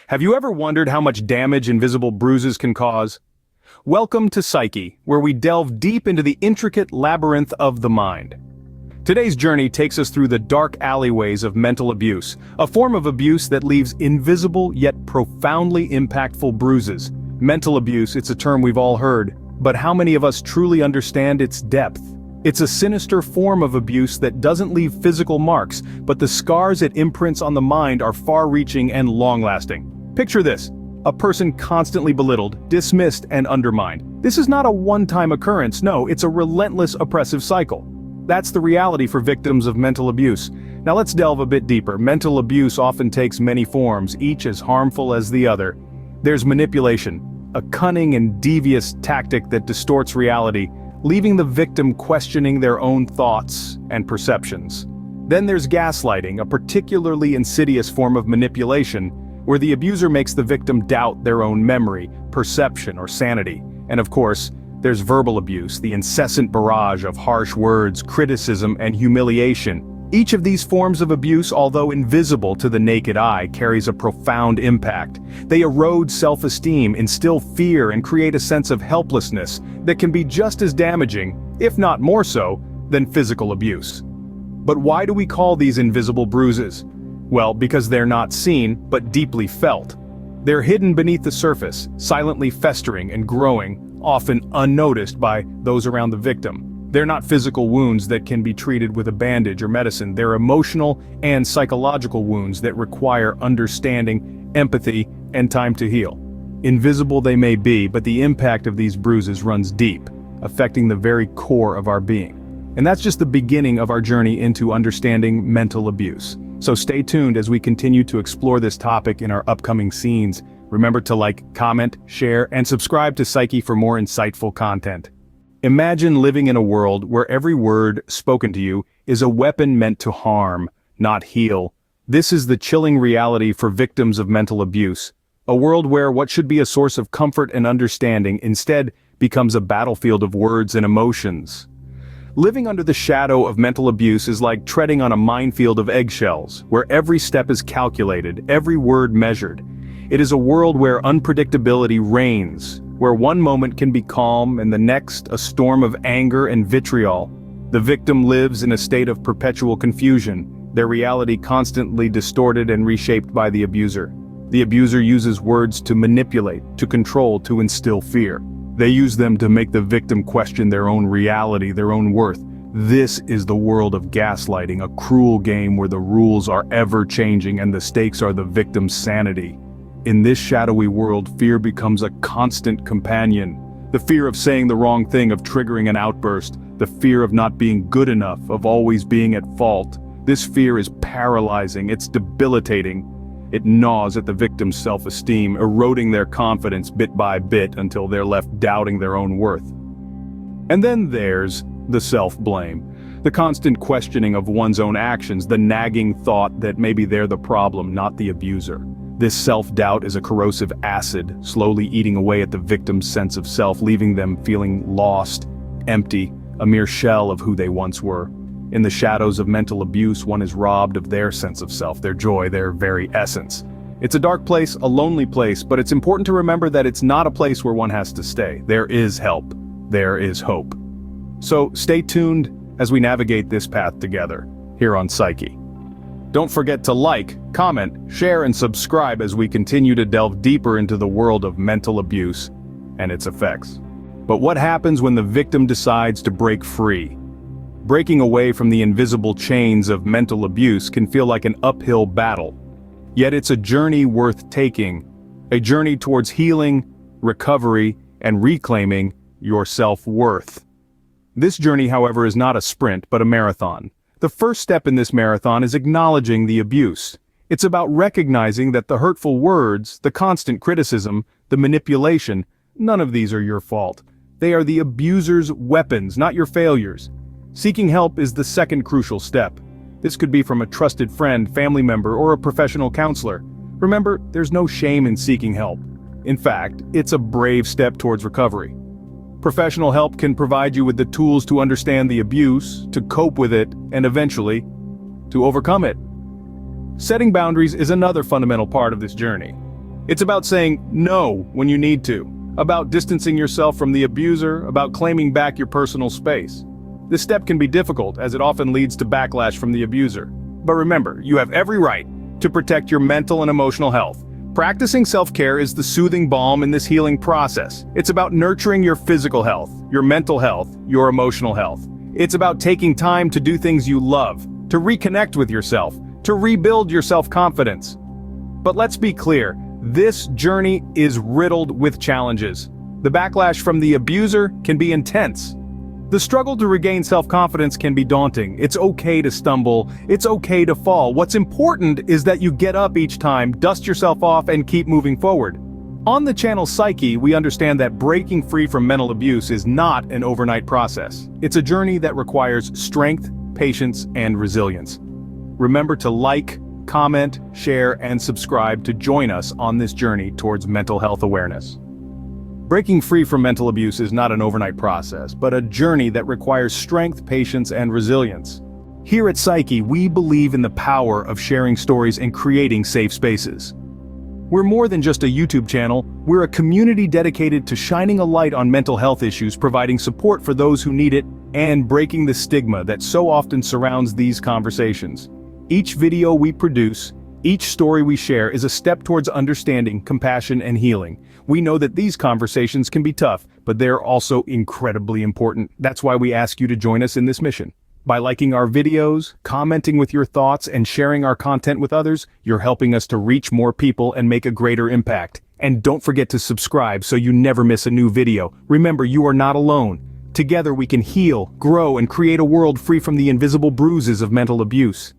Have you ever wondered how much damage invisible bruises can cause? Welcome to Psyche, where we delve deep into the intricate labyrinth of the mind. Today's journey takes us through the dark alleyways of mental abuse, a form of abuse that leaves invisible yet profoundly impactful bruises. Mental abuse, it's a term we've all heard, but how many of us truly understand its depth? It's a sinister form of abuse that doesn't leave physical marks, but the scars it imprints on the mind are far-reaching and long-lasting. Picture this: a person constantly belittled, dismissed, and undermined. This is not a one-time occurrence, no, it's a relentless oppressive cycle. That's the reality for victims of mental abuse. Now let's delve a bit deeper. Mental abuse often takes many forms, each as harmful as the other. There's manipulation, a cunning and devious tactic that distorts reality, leaving the victim questioning their own thoughts and perceptions. Then there's gaslighting, a particularly insidious form of manipulation, where the abuser makes the victim doubt their own memory, perception, or sanity. And of course, there's verbal abuse, the incessant barrage of harsh words, criticism, and humiliation. Each of these forms of abuse, although invisible to the naked eye, carries a profound impact. They erode self-esteem, instill fear, and create a sense of helplessness that can be just as damaging, if not more so, than physical abuse. But why do we call these invisible bruises? Well, because they're not seen, but deeply felt. They're hidden beneath the surface, silently festering and growing, often unnoticed by those around the victim. They're not physical wounds that can be treated with a bandage or medicine. They're emotional and psychological wounds that require understanding, empathy, and time to heal. Invisible they may be, but the impact of these bruises runs deep, affecting the very core of our being. And that's just the beginning of our journey into understanding mental abuse. So stay tuned as we continue to explore this topic in our upcoming scenes. Remember to like, comment, share, and subscribe to Psyche for more insightful content. Imagine living in a world where every word spoken to you is a weapon meant to harm, not heal. This is the chilling reality for victims of mental abuse. A world where what should be a source of comfort and understanding instead becomes a battlefield of words and emotions. Living under the shadow of mental abuse is like treading on a minefield of eggshells, where every step is calculated, every word measured. It is a world where unpredictability reigns, where one moment can be calm and the next a storm of anger and vitriol. The victim lives in a state of perpetual confusion, their reality constantly distorted and reshaped by the abuser. The abuser uses words to manipulate, to control, to instill fear. They use them to make the victim question their own reality, their own worth. This is the world of gaslighting, a cruel game where the rules are ever changing and the stakes are the victim's sanity. In this shadowy world, fear becomes a constant companion. The fear of saying the wrong thing, of triggering an outburst, the fear of not being good enough, of always being at fault. This fear is paralyzing, it's debilitating. It gnaws at the victim's self-esteem, eroding their confidence bit by bit until they're left doubting their own worth. And then there's the self-blame, the constant questioning of one's own actions, the nagging thought that maybe they're the problem, not the abuser. This self-doubt is a corrosive acid, slowly eating away at the victim's sense of self, leaving them feeling lost, empty, a mere shell of who they once were. In the shadows of mental abuse, one is robbed of their sense of self, their joy, their very essence. It's a dark place, a lonely place, but it's important to remember that it's not a place where one has to stay. There is help. There is hope. So stay tuned as we navigate this path together, here on Psyche. Don't forget to like, comment, share, and subscribe as we continue to delve deeper into the world of mental abuse and its effects. But what happens when the victim decides to break free? Breaking away from the invisible chains of mental abuse can feel like an uphill battle. Yet it's a journey worth taking, a journey towards healing, recovery, and reclaiming your self-worth. This journey, however, is not a sprint, but a marathon. The first step in this marathon is acknowledging the abuse. It's about recognizing that the hurtful words, the constant criticism, the manipulation, none of these are your fault. They are the abuser's weapons, not your failures. Seeking help is the second crucial step. This could be from a trusted friend, family member, or a professional counselor. Remember, there's no shame in seeking help. In fact, it's a brave step towards recovery. Professional help can provide you with the tools to understand the abuse, to cope with it, and eventually, to overcome it. Setting boundaries is another fundamental part of this journey. It's about saying no when you need to, about distancing yourself from the abuser, about claiming back your personal space. This step can be difficult as it often leads to backlash from the abuser. But remember, you have every right to protect your mental and emotional health. Practicing self-care is the soothing balm in this healing process. It's about nurturing your physical health, your mental health, your emotional health. It's about taking time to do things you love, to reconnect with yourself, to rebuild your self-confidence. But let's be clear, this journey is riddled with challenges. The backlash from the abuser can be intense. The struggle to regain self-confidence can be daunting. It's okay to stumble, it's okay to fall. What's important is that you get up each time, dust yourself off, and keep moving forward. On the channel Psyche, we understand that breaking free from mental abuse is not an overnight process. It's a journey that requires strength, patience, and resilience. Remember to like, comment, share, and subscribe to join us on this journey towards mental health awareness. Breaking free from mental abuse is not an overnight process, but a journey that requires strength, patience, and resilience. Here at Psyche, we believe in the power of sharing stories and creating safe spaces. We're more than just a YouTube channel, we're a community dedicated to shining a light on mental health issues, providing support for those who need it, and breaking the stigma that so often surrounds these conversations. Each video we produce, each story we share is a step towards understanding, compassion, and healing. We know that these conversations can be tough, but they're also incredibly important. That's why we ask you to join us in this mission. By liking our videos, commenting with your thoughts, and sharing our content with others, you're helping us to reach more people and make a greater impact. And don't forget to subscribe so you never miss a new video. Remember, you are not alone. Together we can heal, grow, and create a world free from the invisible bruises of mental abuse.